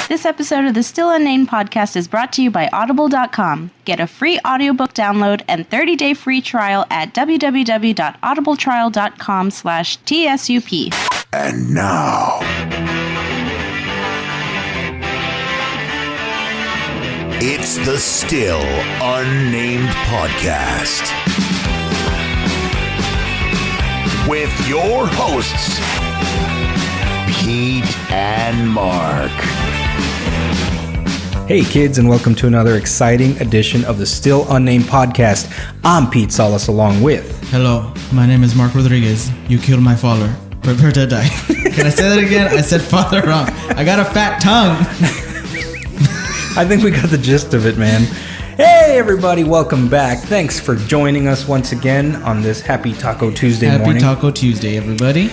This episode of the Still Unnamed podcast is brought to you by Audible.com. Get a free audiobook download and 30-day free trial at www.audibletrial.com/TSUP. And now, it's the Still Unnamed podcast with your hosts, Pete and Mark. Hey kids, and welcome to another exciting edition of the Still Unnamed podcast. I'm Pete Salas along with... Hello, my name is Mark Rodriguez. You killed my father. Prepare to die. Can I say that again? I said father wrong. I got a fat tongue. I think we got the gist of it, man. Hey everybody, welcome back. Thanks for joining us once again on this Happy Taco Tuesday morning. Happy Taco Tuesday, everybody.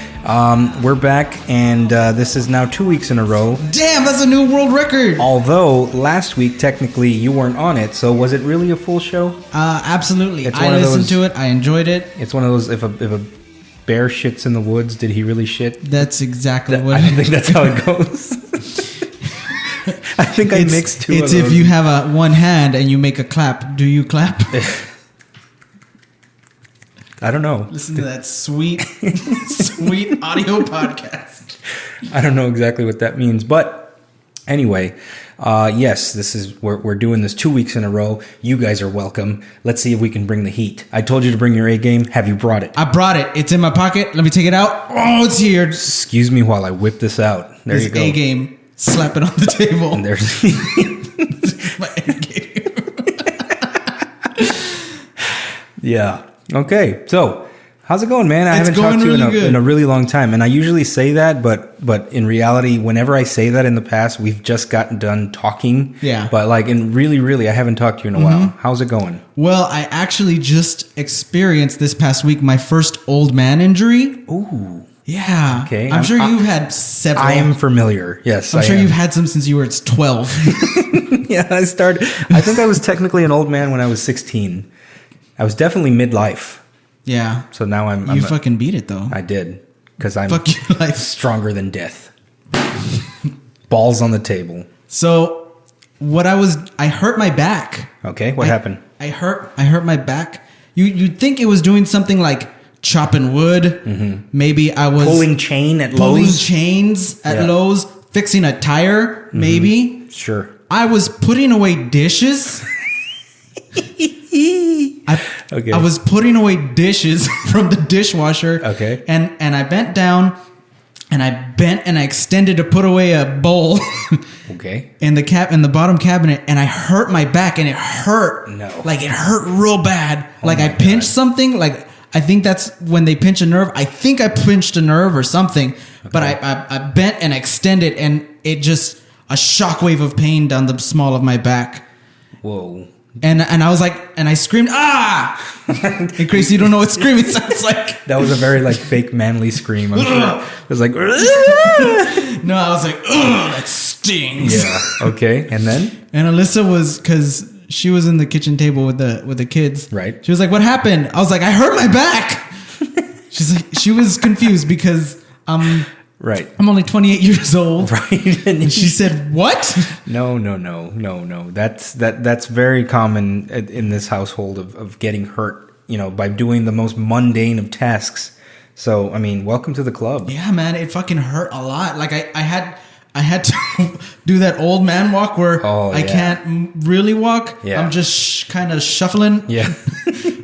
We're back, and this is now 2 weeks in a row. Damn, that's a new world record. Although, last week, technically, you weren't on it, so was it really a full show? Absolutely. I listened to it. I enjoyed it. It's one of those, if a bear shits in the woods, did he really shit? That's exactly what I don't think that's how it goes. I think I mixed two of those. It's if you have one hand and you make a clap. Do you clap? I don't know. Listen to that sweet, sweet audio podcast. I don't know exactly what that means, but anyway, yes, this is we're doing this 2 weeks in a row. You guys are welcome. Let's see if we can bring the heat. I told you to bring your A game. Have you brought it? I brought it. It's in my pocket. Let me take it out. Oh, it's here. Excuse me while I whip this out. There you go. A game. Slap it on the table. And there's my end game. Yeah. Okay. So, how's it going, man? I haven't talked to you in a really long time, and I usually say that, but in reality, whenever I say that in the past, we've just gotten done talking. Yeah. But really, I haven't talked to you in a while. How's it going? Well, I actually just experienced this past week my first old man injury. Ooh. Yeah. Okay. I'm sure you've had several. I am familiar. Yes. I'm sure you've had some since you were 12. Yeah, I think I was technically an old man when I was 16. I was definitely midlife. Yeah. So now I'm fucking beat it though. I did, because I'm Fuck your life. Stronger than death. Balls on the table. So I hurt my back. Okay, what happened? I hurt my back. You'd think it was doing something like chopping wood. Mm-hmm. Maybe I was pulling chains at Lowe's, fixing a tire. Mm-hmm. Maybe. Sure. I was putting away dishes. I was putting away dishes from the dishwasher. Okay. And I bent down, and I extended to put away a bowl. Okay. In the bottom cabinet, and I hurt my back, and it hurt. No. Like it hurt real bad. Oh like I pinched something. Like I think that's when they pinch a nerve. I think I pinched a nerve or something. Okay. But I bent and extended, and it just a shockwave of pain down the small of my back. Whoa. And I was like, and I screamed, ah! In case you don't know what screaming sounds like. That was a very like fake manly scream. I'm sure. It was like, no, I was like, ugh, that stings. Yeah. Okay. And then? And Alyssa was, because she was in the kitchen table with the kids. Right. She was like, what happened? I was like, I hurt my back. She was confused because right. I'm only 28 years old. Right. And she said, what? No. That's very common in this household of getting hurt, by doing the most mundane of tasks. So, I mean, welcome to the club. Yeah, man, it fucking hurt a lot. Like I had to do that old man walk where I can't really walk. Yeah. I'm just kind of shuffling. Yeah.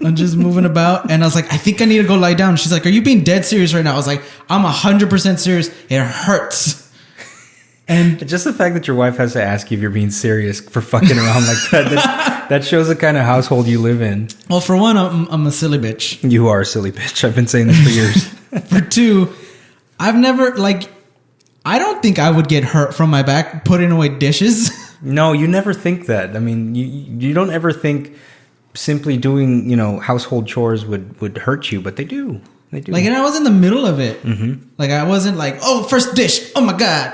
I'm just moving about. And I was like, I think I need to go lie down. She's like, are you being dead serious right now? I was like, I'm 100% serious. It hurts. And just the fact that your wife has to ask you if you're being serious for fucking around like that shows the kind of household you live in. Well, for one, I'm a silly bitch. You are a silly bitch. I've been saying this for years. For two, I've never, I don't think I would get hurt from my back putting away dishes. No, you never think that. I mean, you don't ever think simply doing, household chores would hurt you, but they do. They do. And I was in the middle of it. Mm-hmm. Like, I wasn't like, oh, first dish. Oh, my God.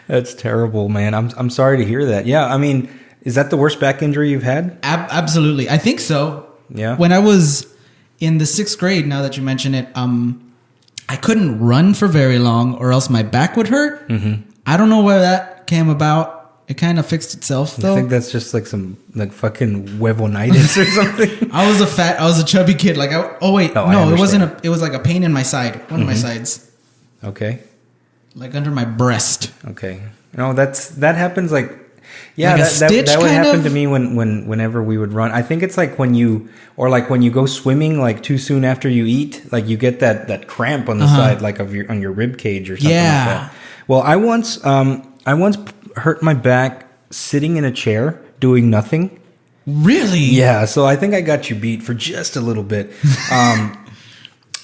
That's terrible, man. I'm sorry to hear that. Yeah, I mean, is that the worst back injury you've had? Absolutely. I think so. Yeah. When I was in the 6th grade, now that you mention it, I couldn't run for very long, or else my back would hurt. Mm-hmm. I don't know where that came about. It kind of fixed itself, though. I think that's just like some like fucking huevonitis or something. I was a chubby kid. Like, it wasn't it was like a pain in my side, one of my sides. Okay. Like under my breast. Okay. No, that happens like, yeah, like that would happen to me whenever we would run. I think it's like when you go swimming like too soon after you eat, like you get that cramp on the side, like on your rib cage or something like that. Well, I once hurt my back sitting in a chair doing nothing. Really? Yeah. So I think I got you beat for just a little bit.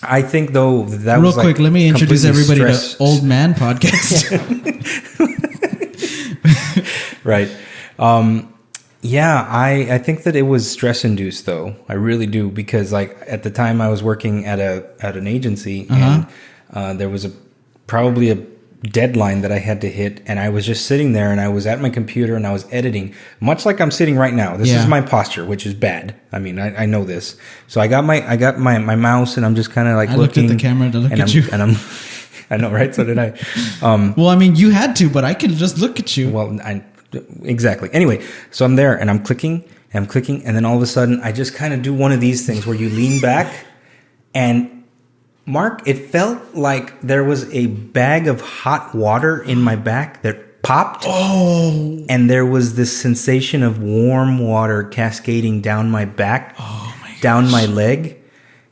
I think though that real was quick. Let me introduce everybody to Old Man Podcast. Right. Yeah, I think that it was stress induced though. I really do, because like at the time I was working at an agency and there was probably a deadline that I had to hit, and I was just sitting there and I was at my computer and I was editing, much like I'm sitting right now. This is my posture, which is bad. I mean, I know this. So I got my mouse and I'm just kind of like looking. I looked at the camera to look at you. And I'm I know, right? So did I. Well, I mean, you had to, but I could just look at you. Well, exactly. Anyway, so I'm there and I'm clicking, and then all of a sudden I just kind of do one of these things where you lean back, and Mark, it felt like there was a bag of hot water in my back that popped. Oh. And there was this sensation of warm water cascading down my back, down my leg.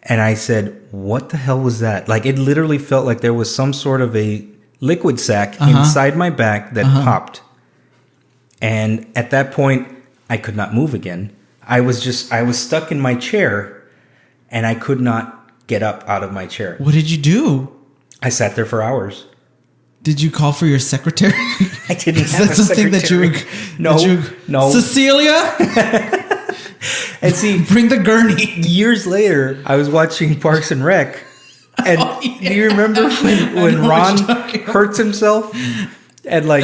And I said, what the hell was that? Like, it literally felt like there was some sort of a liquid sack inside my back that popped. And at that point, I could not move again. I was stuck in my chair, and I could not get up out of my chair. What did you do? I sat there for hours. Did you call for your secretary? I didn't Is have that a something secretary. No. Cecilia? And see, bring the gurney. Years later, I was watching Parks and Rec, and do you remember when Ron hurts himself? And like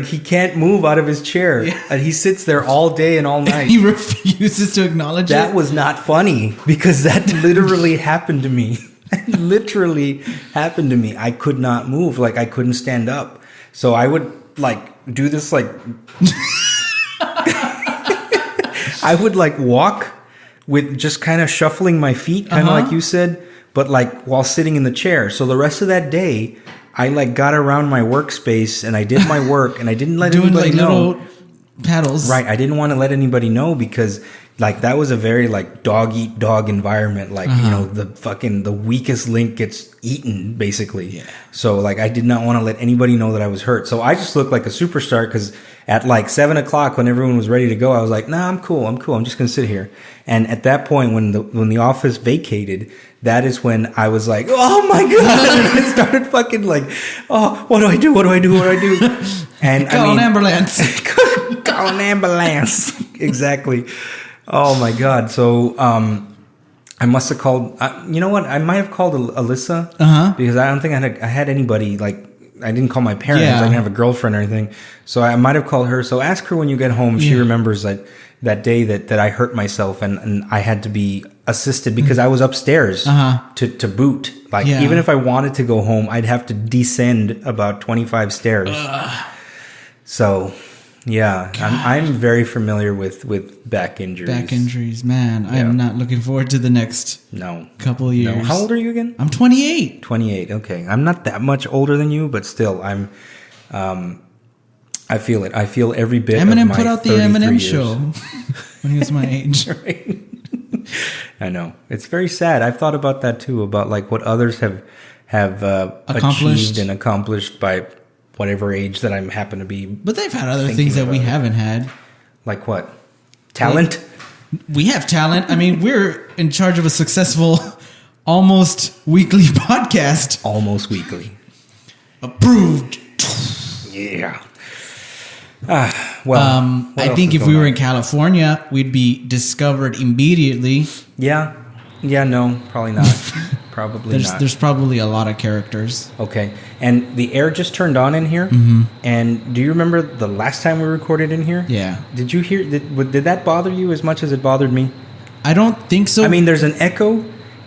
he can't move out of his chair, and he sits there all day and all night. He refuses to acknowledge it. That was not funny, because that literally happened to me. It literally happened to me. I could not move. Like, I couldn't stand up. So I would like do this like I would like walk with just kind of shuffling my feet, kind of like you said, but like while sitting in the chair. So the rest of that day, I like got around my workspace and I did my work, and I didn't let anybody like know. Little paddles. Right. I didn't want to let anybody know, because like that was a very like dog eat dog environment. Like, you know, the weakest link gets eaten basically. Yeah. So like I did not want to let anybody know that I was hurt. So I just looked like a superstar, because at like 7:00 when everyone was ready to go, I was like, nah, I'm cool. I'm just going to sit here. And at that point, when the office vacated, that is when I was like, oh my God. And I started fucking like, oh, what do I do? And Call an ambulance. Call an ambulance. Exactly. Oh my God. So, I must have called, you know what? I might have called Alyssa, because I don't think I had anybody, like, I didn't call my parents. I didn't have a girlfriend or anything. So I might have called her. So ask her when you get home. She remembers that day that I hurt myself, and I had to be assisted because I was upstairs to boot. Like, even if I wanted to go home, I'd have to descend about 25 stairs. So, yeah, I'm very familiar with back injuries. Back injuries, man. I am not looking forward to the next couple of years. No. How old are you again? I'm 28. 28. Okay, I'm not that much older than you, but still, I'm. I feel it. I feel every bit. Eminem of my put out the 33 Eminem years. show when he was my age. Right. I know, it's very sad. I've thought about that too, about like what others have achieved and accomplished by whatever age that I happen to be. But they've had other things that we haven't had. Like what? Talent? We have talent. I mean, we're in charge of a successful almost weekly podcast. Almost weekly. Approved. Yeah. Well, I think if we were in California, we'd be discovered immediately. Yeah. No, probably not. Probably not. There's probably a lot of characters. Okay. And the air just turned on in here. And do you remember the last time we recorded in here? Yeah. Did you hear? Did that bother you as much as it bothered me? I don't think so. I mean, there's an echo,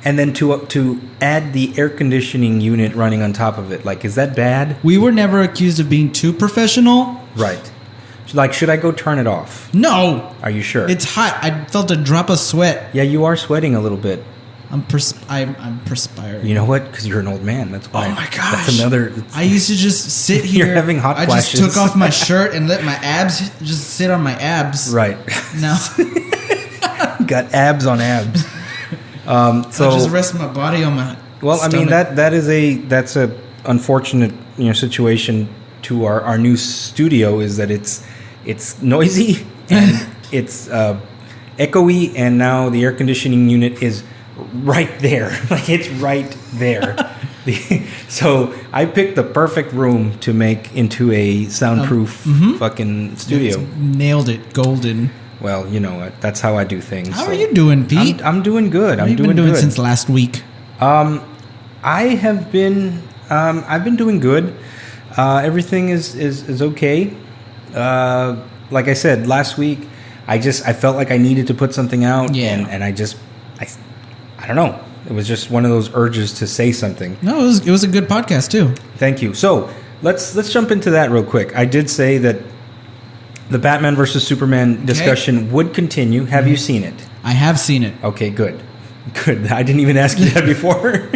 And then to add the air conditioning unit running on top of it, like, is that bad? We were never accused of being too professional. Right. Like, should I go turn it off? No. Are you sure? It's hot. I felt a drop of sweat. Yeah, you are sweating a little bit. I'm perspiring. You know what? Because you're an old man. That's why. Oh my gosh. That's another. I used to just sit here. You're having hot flashes. I just took off my shirt and let my abs just sit on my abs. Right. No. Got abs on abs. So I just rest my body on my. Well, stomach. I mean that's a unfortunate situation to our new studio, is that it's noisy and it's echoey, and now the air conditioning unit is right there. Like, it's right there. So I picked the perfect room to make into a soundproof fucking studio. Nailed it. Golden. Well, you know what? That's how I do things. How are you doing, Pete? I'm doing good. What have you been doing since last week? I've been doing good. Everything is okay. Like I said last week, I felt like I needed to put something out, and I don't know. It was just one of those urges to say something. No, it was a good podcast too. Thank you. So let's jump into that real quick. I did say that the Batman versus Superman discussion would continue. Have you seen it? I have seen it. Okay, good. I didn't even ask you that before.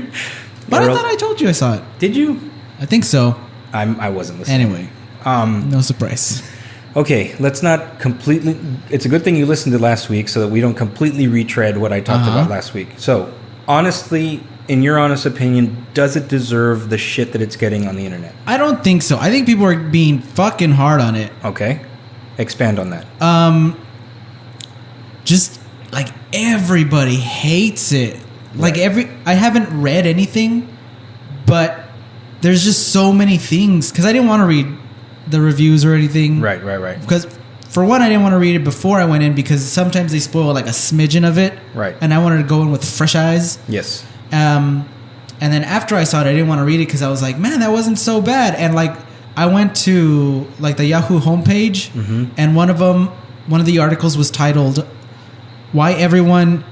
But I thought I told you I saw it. Did you? I think so. I wasn't listening. Anyway, no surprise. Okay, let's not completely. It's a good thing you listened to last week so that we don't completely retread what I talked about last week. So, honestly, in your honest opinion, does it deserve the shit that it's getting on the internet? I don't think so. I think people are being fucking hard on it. Okay, expand on that. Just like everybody hates it. Like I haven't read anything, but there's just so many things because I didn't want to read the reviews or anything. Right. Because for one, I didn't want to read it before I went in because sometimes they spoil like a smidgen of it. Right. And I wanted to go in with fresh eyes. Yes. And then after I saw it, I didn't want to read it because I was like, man, that wasn't so bad. And like I went to like the Yahoo homepage, and one of the articles was titled "Why Everyone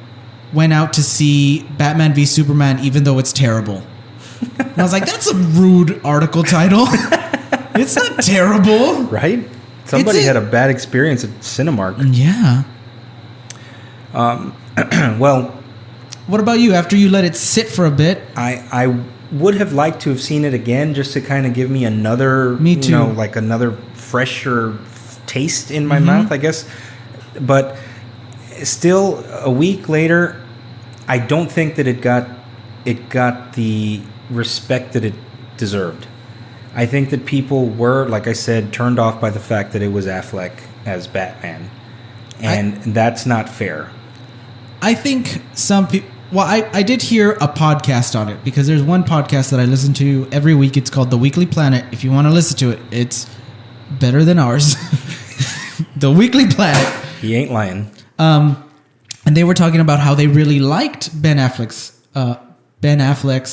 Went Out to See Batman v Superman Even Though It's Terrible." And I was like, that's a rude article title. It's not terrible. Right? Somebody had a bad experience at Cinemark. Yeah. Well, what about you? After you let it sit for a bit, I would have liked to have seen it again just to kind of give me another, like another fresher taste in my mouth, I guess. But still, a week later, I don't think that it got the respect that it deserved. I think that people were, like I said, turned off by the fact that it was Affleck as Batman. And that's not fair. I think some people... Well, I did hear a podcast on it because there's one podcast that I listen to every week. It's called The Weekly Planet. If you want to listen to it, it's better than ours. The Weekly Planet. He ain't lying. And they were talking about how they really liked Ben Affleck's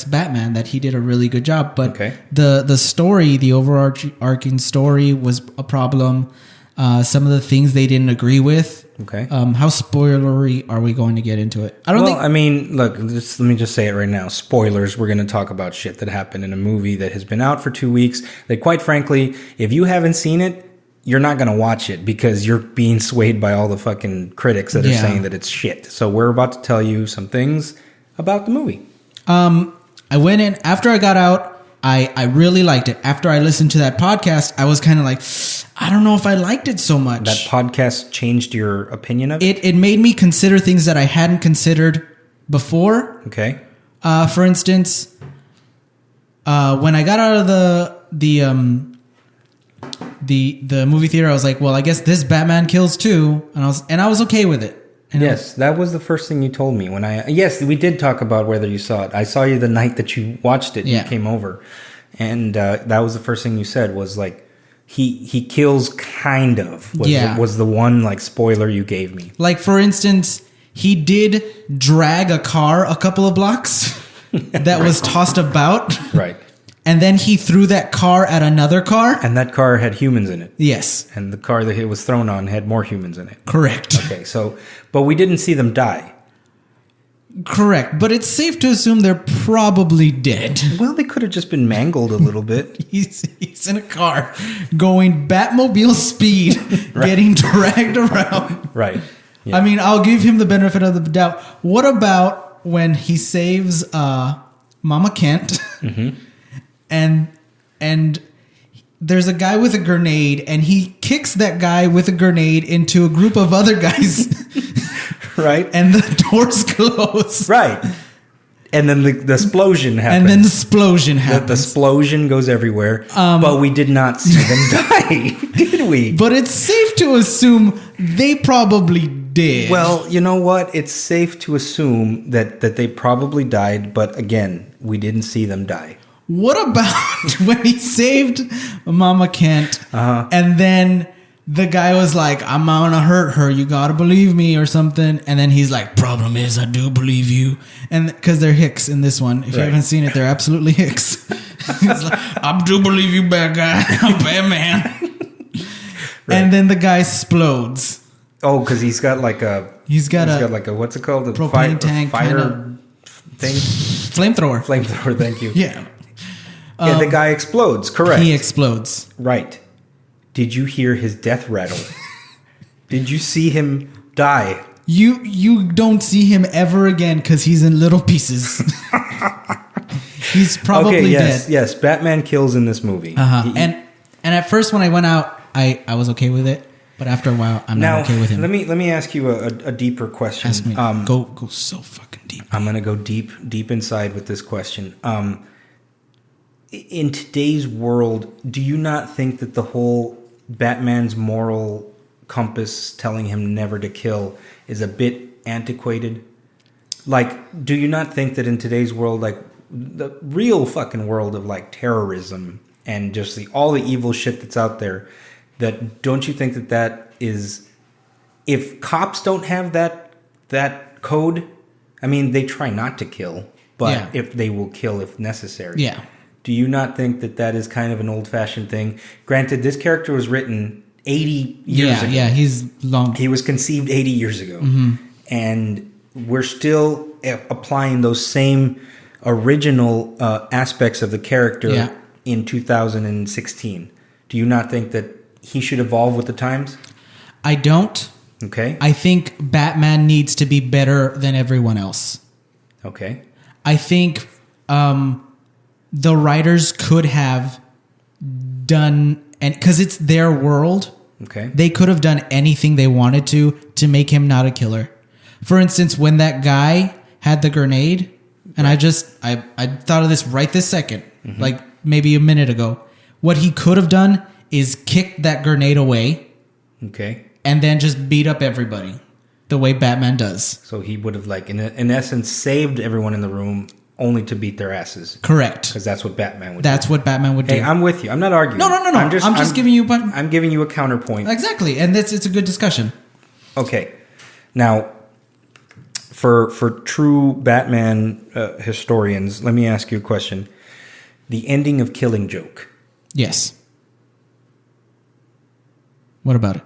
Batman, that he did a really good job. But the story, the overarching story was a problem. Some of the things they didn't agree with. Okay. How spoilery are we going to get into it? I mean, look, let me just say it right now. Spoilers, we're going to talk about shit that happened in a movie that has been out for 2 weeks. That quite frankly, if you haven't seen it, you're not going to watch it because you're being swayed by all the fucking critics that are saying that it's shit. So we're about to tell you some things about the movie. I went in after I got out. I really liked it. After I listened to that podcast, I was kind of like, I don't know if I liked it so much. That podcast changed your opinion of it? It made me consider things that I hadn't considered before. Okay. For instance, when I got out of the movie theater, I was like, well, I guess this Batman kills too, and I was okay with it. And yes, that was the first thing you told me yes, we did talk about whether you saw it. I saw you the night that you watched it. Yeah. You came over, and that was the first thing you said was like, he kills kind of was the one like spoiler you gave me. Like for instance, he did drag a car a couple of blocks that was tossed about. Right. And then he threw that car at another car. And that car had humans in it. Yes. And the car that it was thrown on had more humans in it. Correct. Okay, but we didn't see them die. Correct, but it's safe to assume they're probably dead. Well, they could have just been mangled a little bit. He's in a car going Batmobile speed, getting dragged around. Right. Yeah. I mean, I'll give him the benefit of the doubt. What about when he saves Mama Kent and there's a guy with a grenade and he kicks that guy with a grenade into a group of other guys. Right. And the doors close. Right. And then the explosion happens. And then the explosion happens. The explosion goes everywhere. But we did not see them die, did we? But it's safe to assume they probably did. Well, you know what? It's safe to assume that they probably died. But again, we didn't see them die. What about when he saved Mama Kent and then the guy was like, I'm gonna hurt her, you gotta believe me or something, and then he's like, problem is I do believe you, and because they're Hicks in this one, if you haven't seen it, they're absolutely Hicks. He's like, I do believe you, bad guy, I'm bad man. And then the guy explodes. Oh, because he's got like a what's it called, the propane tank, fire thing, flamethrower. Thank you. Yeah. Yeah, the guy explodes. Correct. He explodes. Right. Did you hear his death rattle? Did you see him die? You don't see him ever again because he's in little pieces. He's probably dead. Yes. Batman kills in this movie. And at first when I went out, I was okay with it, but after a while, I'm not okay with him. Let me ask you a deeper question. Ask me. Go so fucking deep. I'm gonna go deep inside with this question. In today's world, do you not think that the whole Batman's moral compass telling him never to kill is a bit antiquated? Like, do you not think that in today's world, like the real fucking world of like terrorism and just all the evil shit that's out there, that don't you think that is, if cops don't have that code, I mean, they try not to kill, but if they will kill if necessary. Yeah. Do you not think that is kind of an old-fashioned thing? Granted, this character was written 80 years ago. Yeah, he's long. He was conceived 80 years ago. And we're still applying those same original aspects of the character in 2016. Do you not think that he should evolve with the times? I don't. Okay. I think Batman needs to be better than everyone else. Okay. I think the writers could have done, and because it's their world, they could have done anything they wanted to make him not a killer. For instance, when that guy had the grenade, and I thought of this right this second, like maybe a minute ago. What he could have done is kick that grenade away, and then just beat up everybody the way Batman does. So he would have, like, in essence, saved everyone in the room, only to beat their asses. Correct. Because that's what Batman would do. That's what Batman would do. Hey, I'm with you. I'm not arguing. No. I'm just giving you... I'm giving you a counterpoint. Exactly. And it's a good discussion. Okay. Now, for true Batman historians, let me ask you a question. The ending of Killing Joke. Yes. What about it?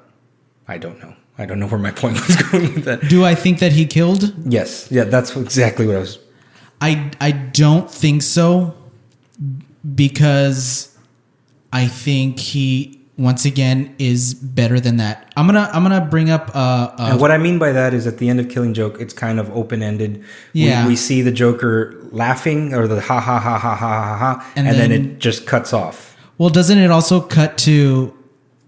I don't know. I don't know where my point was going with that. Do I think that he killed? Yes. Yeah, that's exactly what I was... I don't think so, because I think he once again is better than that. I'm gonna bring up and what I mean by that is at the end of Killing Joke, it's kind of open ended. Yeah, we see the Joker laughing, or the ha ha ha ha ha ha ha, and then it just cuts off. Well, doesn't it also cut to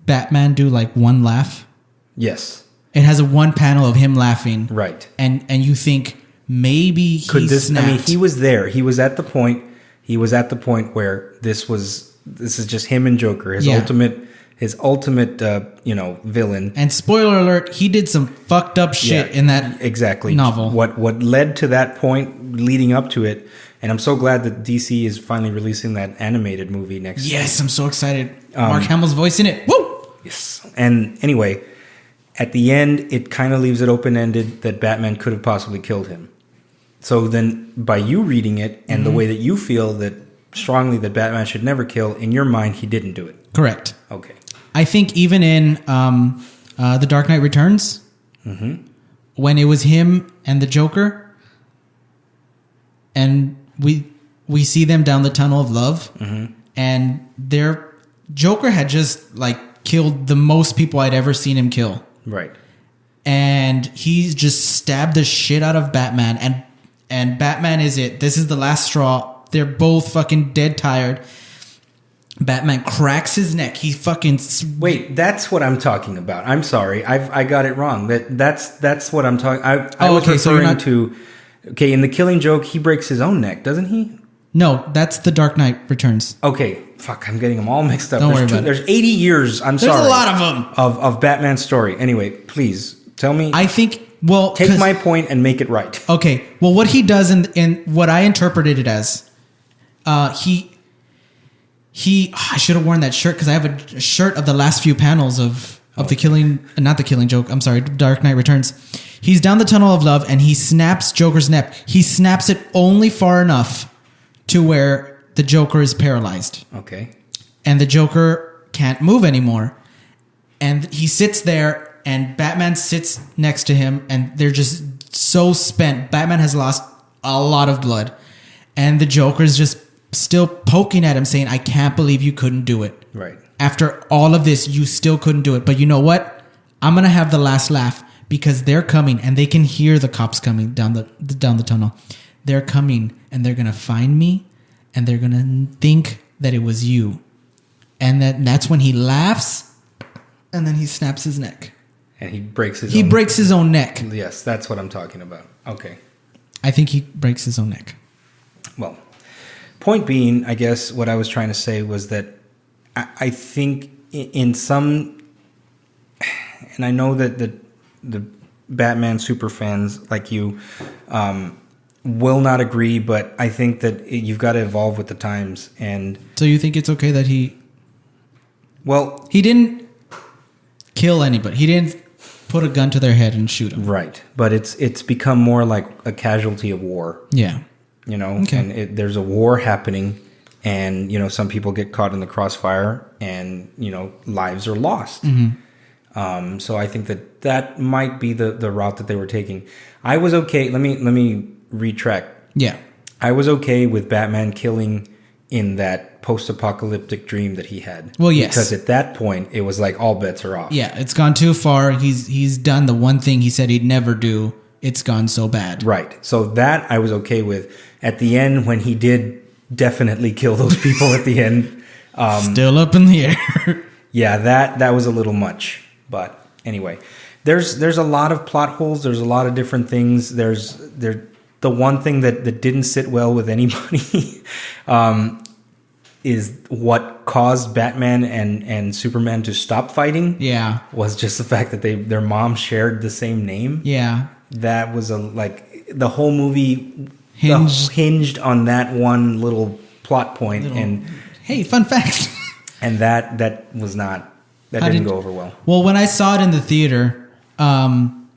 Batman do like one laugh? Yes, it has a one panel of him laughing, right? And you think, maybe he snapped. I mean, he was there. He was at the point. He was at the point where this is just him and Joker, his ultimate, villain. And spoiler alert, he did some fucked up shit in that novel. What led to that point, leading up to it, and I'm so glad that DC is finally releasing that animated movie next. Yes, I'm so excited. Mark Hamill's voice in it. Woo! Yes. And anyway, at the end, it kind of leaves it open ended that Batman could have possibly killed him. So then, by you reading it and the way that you feel that strongly that Batman should never kill, in your mind, he didn't do it. Correct. Okay. I think even in The Dark Knight Returns, when it was him and the Joker, and we see them down the tunnel of love, and their Joker had just like killed the most people I'd ever seen him kill. Right. And he just stabbed the shit out of Batman, and Batman is it. This is the last straw. They're both fucking dead tired. Batman cracks his neck. He fucking wait. That's what I'm talking about. I'm sorry. I got it wrong. That's what I'm talking. I was referring to. Okay, in the Killing Joke, he breaks his own neck, doesn't he? No, that's the Dark Knight Returns. Okay, fuck. I'm getting them all mixed up. Don't worry about it. There's 80 years. There's a lot of them of Batman's story. Anyway, please tell me. I think. Take my point and make it right. Okay. Well, what he does in what I interpreted it as, I should have worn that shirt because I have a shirt of the last few panels of the Killing, not the Killing Joke. I'm sorry, Dark Knight Returns. He's down the tunnel of love and he snaps Joker's neck. He snaps it only far enough to where the Joker is paralyzed. Okay. And the Joker can't move anymore. And he sits there and Batman sits next to him and they're just so spent. Batman has lost a lot of blood. And the Joker's just still poking at him saying, I can't believe you couldn't do it. Right. After all of this, you still couldn't do it. But you know what? I'm going to have the last laugh because they're coming and they can hear the cops coming down the tunnel. They're coming and they're going to find me and they're going to think that it was you. And that's when he laughs and then he snaps his neck. And he breaks his own neck. Yes, that's what I'm talking about. Okay. I think he breaks his own neck. Well, point being, I guess what I was trying to say was that I think in some, and I know that the Batman super fans like you will not agree, but I think that you've got to evolve with the times. And so you think it's okay that he didn't kill anybody. He didn't put a gun to their head and shoot them. Right. But it's become more like a casualty of war. Yeah. You know, okay. And there's a war happening and, you know, some people get caught in the crossfire and, you know, lives are lost. Mm-hmm. So I think that might be the route that they were taking. I was okay. Let me retract. Yeah. I was okay with Batman killing in that post-apocalyptic dream that he had. Well, yes. Because at that point, it was like all bets are off. Yeah, it's gone too far. He's done the one thing he said he'd never do. It's gone so bad. Right. So that I was okay with. At the end, when he did definitely kill those people at the end. Still up in the air. Yeah, that was a little much. But anyway, there's a lot of plot holes. There's a lot of different things. The one thing that didn't sit well with anybody is what caused Batman and Superman to stop fighting. Yeah. Was just the fact that their mom shared the same name. Yeah. That was the whole movie hinged on that one little plot point. And hey, fun fact. And that was not, that didn't go over well. Well, when I saw it in the theater, and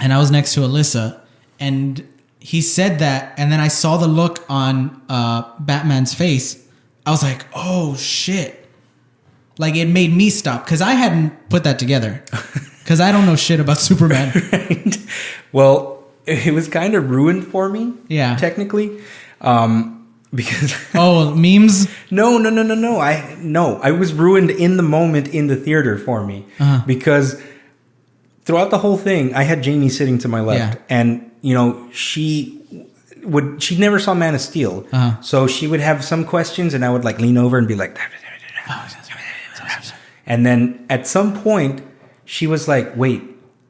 I was next to Alyssa, and he said that, and then I saw the look on Batman's face. I was like, oh shit. Like it made me stop because I hadn't put that together. Because I don't know shit about Superman. Right. Well, it was kind of ruined for me. Yeah. Technically. Because memes? No. I was ruined in the moment in the theater for me. Because throughout the whole thing, I had Jamie sitting to my left. Yeah. And, you know, she never saw Man of Steel. So she would have some questions and I would like lean over and be like, and then at some point she was like, wait,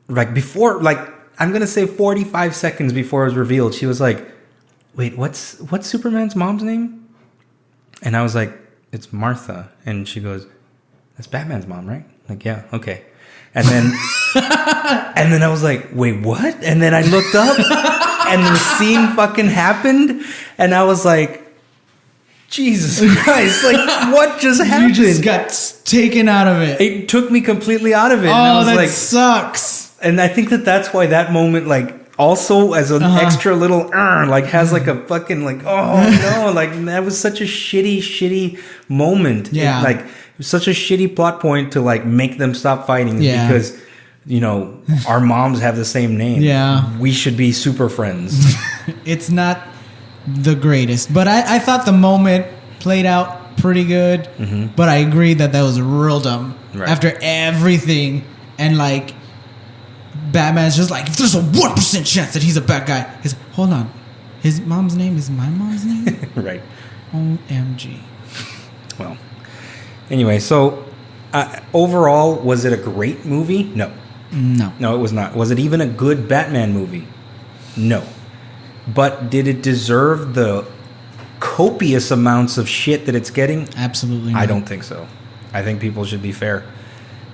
like before, like I'm going to say 45 seconds before it was revealed. She was like, wait, what's Superman's mom's name? And I was like, it's Martha. And she goes, that's Batman's mom, right? Like, yeah, okay. And then, and then I was like, wait, what? And then I looked up and the scene fucking happened. And I was like, Jesus Christ, like what just happened? You just got taken out of it. It took me completely out of it. Oh, and I was that like, sucks. And I think that's why that moment, like, also as an extra little, like, has like a fucking, like, oh no, like, that was such a shitty moment. Yeah. It was such a shitty plot point to, like, make them stop fighting because, you know, our moms have the same name. Yeah. We should be super friends. It's not the greatest. But I thought the moment played out pretty good. Mm-hmm. But I agree that was real dumb. Right. After everything, and like Batman's just like, if there's a 1% chance that he's a bad guy. He's like, hold on, his mom's name is my mom's name. Right. OMG. Well, anyway, so overall, was it a great movie? No. No, it was not. Was it even a good Batman movie? No. But did it deserve the copious amounts of shit that it's getting? Absolutely not. I don't think so. I think people should be fair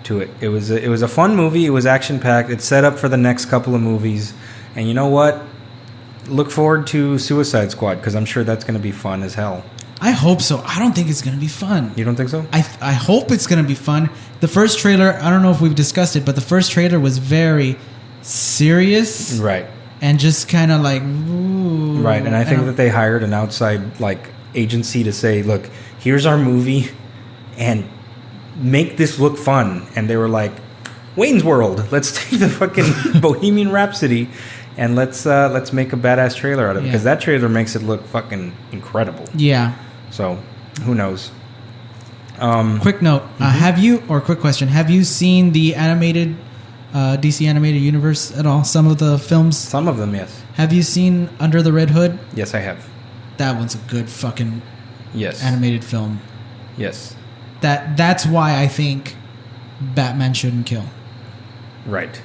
to it. It was a fun movie. It was action-packed. It's set up for the next couple of movies. And you know what? Look forward to Suicide Squad, because I'm sure that's going to be fun as hell. I hope so. I don't think it's going to be fun. You don't think so? I hope it's going to be fun. The first trailer, I don't know if we've discussed it, but the first trailer was very serious. Right. And just kind of like, ooh. Right, and I think that they hired an outside like agency to say, look, here's our movie, and make this look fun. And they were like, Wayne's World, let's take the fucking Bohemian Rhapsody and let's make a badass trailer out of it, because that trailer makes it look fucking incredible. Yeah. So, who knows? Quick note, quick question, have you seen the animated DC animated universe at all? Some of the films? Some of them, yes. Have you seen Under the Red Hood? Yes, I have. That one's a good fucking yes animated film. Yes. That's why I think Batman shouldn't kill. Right.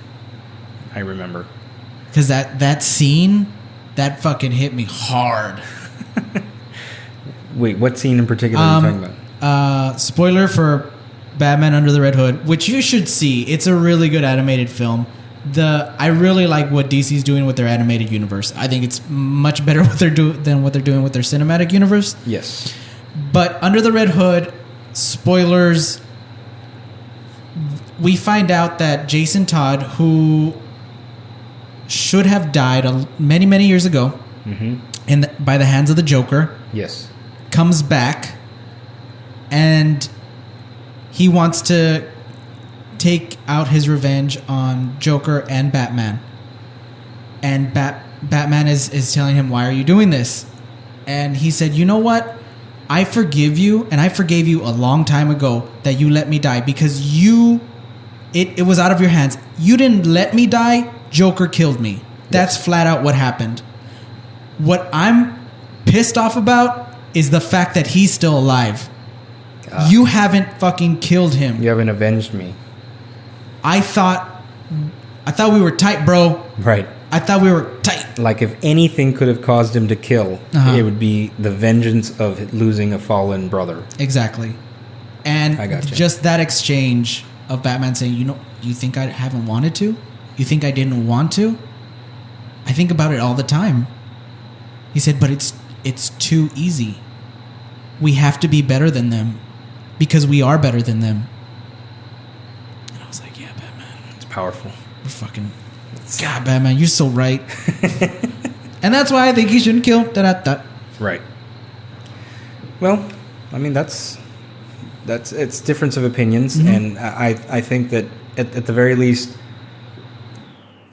I remember. Because that scene, that fucking hit me hard. Wait, what scene in particular are you talking about? Spoiler for Batman Under the Red Hood, which you should see. It's a really good animated film. I really like what DC's doing with their animated universe. I think it's much better than what they're doing with their cinematic universe. Yes. But Under the Red Hood, spoilers, we find out that Jason Todd, who should have died many, many years ago by the hands of the Joker, yes, comes back, and he wants to take out his revenge on Joker and Batman. And Batman is telling him, why are you doing this? And he said, you know what? I forgive you, and I forgave you a long time ago that you let me die, because it was out of your hands. You didn't let me die. Joker killed me. That's flat out what happened. What I'm pissed off about is the fact that he's still alive. You haven't fucking killed him. You haven't avenged me. I thought we were tight, bro. Right. I thought we were tight. Like, if anything could have caused him to kill, it would be the vengeance of losing a fallen brother. Exactly. And I gotcha. Just that exchange of Batman saying, you think I haven't wanted to? You think I didn't want to? I think about it all the time. He said, but it's too easy. We have to be better than them, because we are better than them. And I was like, yeah, Batman. It's powerful. We're fucking... God, Batman, you're so right. And that's why I think he shouldn't kill. Da-da-da. Right. Well, I mean, that's it's difference of opinions, and I think that at the very least,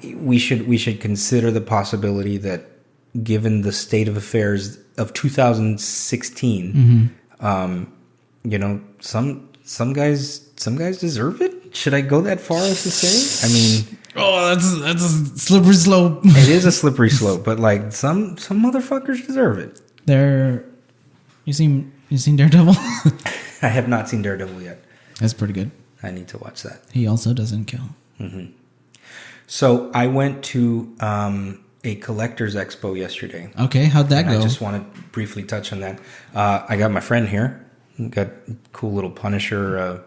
we should consider the possibility that, given the state of affairs of 2016, some guys deserve it. Should I go that far as to say? I mean, that's a slippery slope. It is a slippery slope, but like some motherfuckers deserve it. You seen Daredevil? I have not seen Daredevil yet. That's pretty good. I need to watch that. He also doesn't kill. Mm-hmm. So I went to a collector's expo yesterday. Okay, how'd that go? I just want to briefly touch on that. I got my friend here. Got cool little Punisher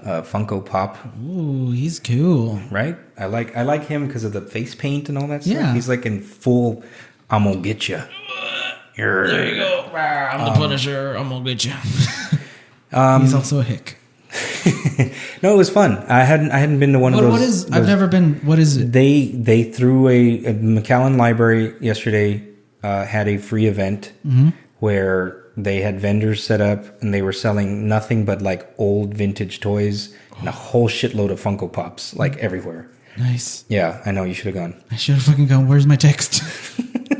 Funko Pop. Ooh, he's cool. Right? I like him because of the face paint and all that stuff. Yeah. He's like in full, I'm gonna get you. There you go. I'm the Punisher. I'm gonna get you. He's also a hick. No, it was fun. I hadn't been to one of those. What is? I've never been. What is it? They threw a McAllen Library yesterday had a free event where they had vendors set up and they were selling nothing but like old vintage toys and a whole shitload of Funko Pops like everywhere. Nice. Yeah, I know, you should have gone. I should have fucking gone. Where's my text?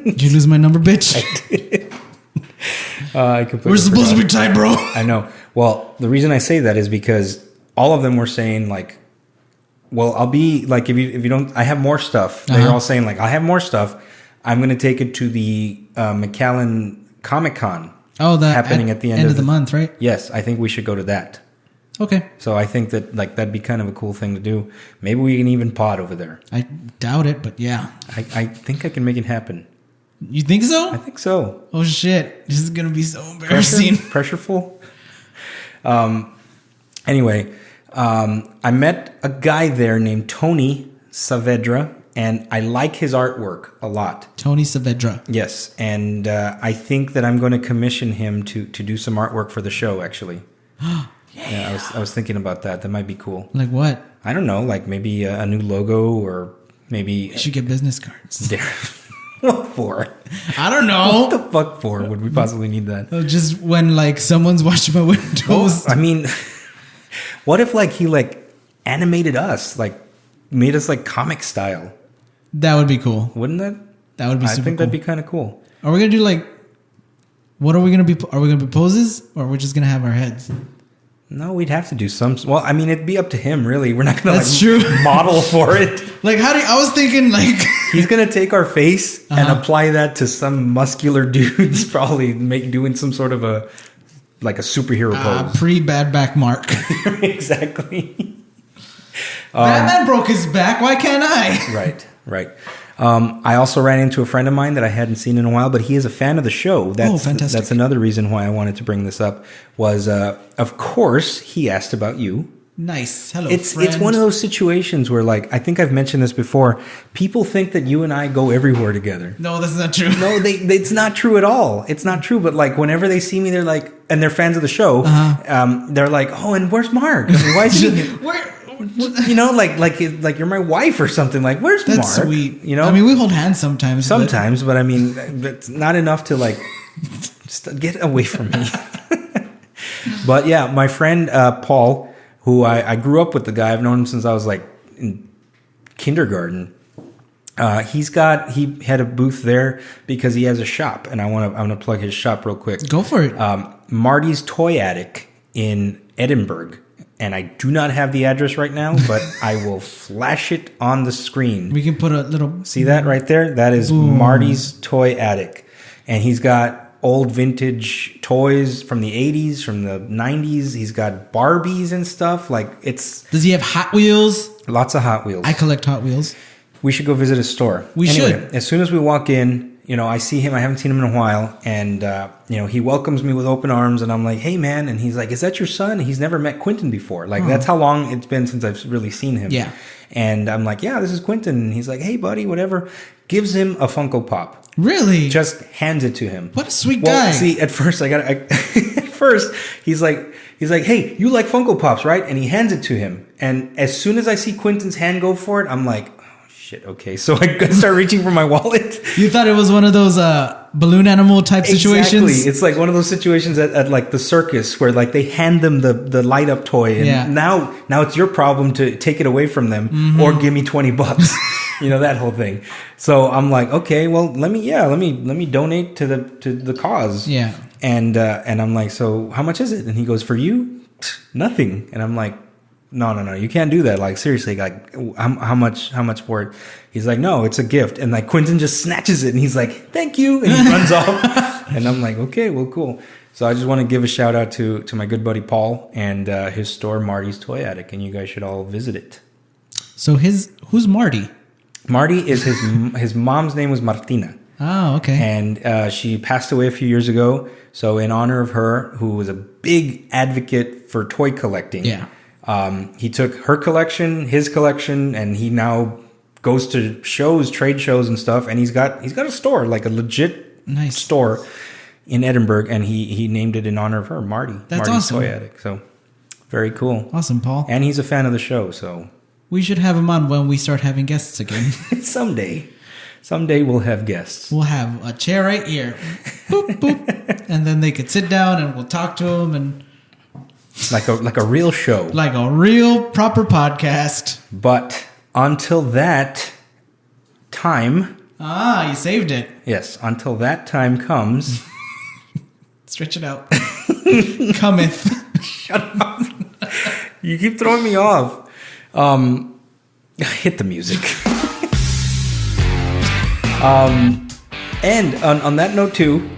Did you lose my number, bitch? We're supposed to be tight, bro. I know. Well, the reason I say that is because all of them were saying like, well, I'll be like, if you don't, I have more stuff. They're all saying like, I have more stuff. I'm going to take it to the McAllen Comic-Con. Oh, that happening at the end of the month, right? Yes, I think we should go to that. Okay. So I think that like that'd be kind of a cool thing to do. Maybe we can even pod over there. I doubt it, but yeah. I think I can make it happen. You think so? I think so. Oh shit! This is gonna be so embarrassing. Pressureful. Anyway, I met a guy there named Tony Saavedra, and I like his artwork a lot. Tony Saavedra. Yes, and I think that I'm going to commission him to do some artwork for the show. Actually, yeah. I was thinking about that. That might be cool. Like what? I don't know. Like maybe a new logo, or maybe you should get business cards. What for? I don't know. What the fuck for? Would we possibly need that? Just when like someone's watching my windows. Well, I mean, what if like he like animated us, like made us like comic style? That would be cool. Wouldn't that? That would be super cool. I think that'd be kind of cool. Are we gonna do like? What are we gonna be? Are we gonna be poses, or we're just gonna have our heads? No, we'd have to do some. Well, I mean, it'd be up to him, really. We're not gonna That's true. Model for it. Like, I was thinking, like he's gonna take our face and apply that to some muscular dudes, probably doing some sort of a superhero pose. Pre-bad back mark. Exactly. Batman broke his back. Why can't I? Right. I also ran into a friend of mine that I hadn't seen in a while, but he is a fan of the show. Fantastic. That's another reason why I wanted to bring this up. Was of course he asked about you. Nice. Hello, It's friend. one of those situations where, like, I think I've mentioned this before. People think that you and I go everywhere together. No, that's not true. No, it's not true at all. It's not true. But like, whenever they see me, they're like, and they're fans of the show. They're like, oh, and where's Mark? I mean, why is he? Where? You know, like you're my wife or something. Like, where's Mark? That's sweet. You know, I mean, we hold hands sometimes. but I mean, that's not enough to like just get away from me. But yeah, my friend Paul, who I grew up with, the guy, I've known him since I was like in kindergarten. He had a booth there because he has a shop, and I want to plug his shop real quick. Go for it. Marty's Toy Attic in Edinburgh. And I do not have the address right now, but I will flash it on the screen. We can put a little... See that right there? That is Marty's Toy Attic. And he's got old vintage toys from the 80s, from the 90s. He's got Barbies and stuff. Like, it's... Does he have Hot Wheels? Lots of Hot Wheels. I collect Hot Wheels. We should go visit his store. We should. As soon as we walk in, you know, I see him. I haven't seen him in a while. And, you know, he welcomes me with open arms. And I'm like, hey, man. And he's like, is that your son? He's never met Quentin before. Like, that's how long it's been since I've really seen him. Yeah. And I'm like, yeah, this is Quentin. And he's like, hey, buddy, whatever. Gives him a Funko Pop. Really? Just hands it to him. What a sweet guy. See, at first, he's like, hey, you like Funko Pops, right? And he hands it to him. And as soon as I see Quentin's hand go for it, I'm like, shit, okay. So I start reaching for my wallet. You thought it was one of those balloon animal type situations? Exactly. It's like one of those situations at like the circus where like they hand them the light up toy, and now it's your problem to take it away from them or give me $20. You know, that whole thing. So I'm like, okay, well, let me donate to the cause. Yeah. And I'm like, so how much is it? And he goes, for you, nothing. And I'm like, no, you can't do that. Like, seriously, like, how much for it? He's like, no, it's a gift. And like, Quentin just snatches it and he's like, thank you. And he runs off. And I'm like, okay, well, cool. So I just want to give a shout out to my good buddy Paul and his store, Marty's Toy Attic. And you guys should all visit it. So who's Marty? Marty is his mom's name was Martina. Oh, okay. And she passed away a few years ago. So in honor of her, who was a big advocate for toy collecting. Yeah. He took her collection, his collection, and he now goes to trade shows and stuff. And he's got a store, like a legit store in Edinburgh, and he named it in honor of her, Marty. That's Marty's awesome. Toy Attic. So very cool. Awesome, Paul. And he's a fan of the show, so we should have him on when we start having guests again. Someday we'll have guests. We'll have a chair right here, boop boop, and then they could sit down and we'll talk to them and. Like a real show. Like a real proper podcast. But until that time, Ah, you saved it. Yes, until that time comes. Stretch it out. Cometh. Shut up. You keep throwing me off. Hit the music. And on that note too,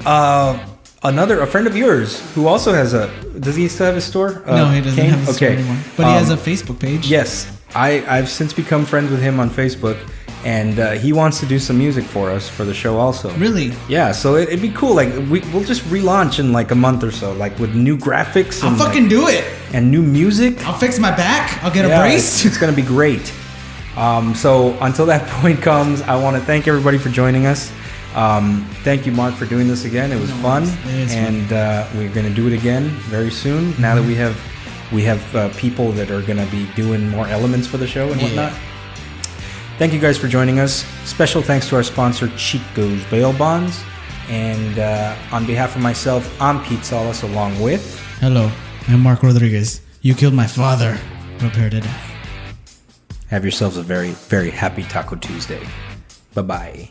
a friend of yours who also has does he still have a store? No, he doesn't have a store anymore. But he has a Facebook page. Yes, I've since become friends with him on Facebook, and he wants to do some music for us for the show also. Really? Yeah, so it'd be cool. Like we'll just relaunch in like a month or so, like with new graphics. I'll fucking do it. And new music. I'll fix my back. I'll get a brace. It's gonna be great. So until that point comes, I want to thank everybody for joining us. Thank you, Mark, for doing this again. It was fun, and we're going to do it again very soon. Now that we have people that are going to be doing more elements for the show and whatnot. Thank you guys for joining us. Special thanks to our sponsor, Chico's Bail Bonds. And on behalf of myself, I'm Pete Salas, along with... Hello, I'm Mark Rodriguez. You killed my father. Prepare to die. Have yourselves a very, very happy Taco Tuesday. Bye-bye.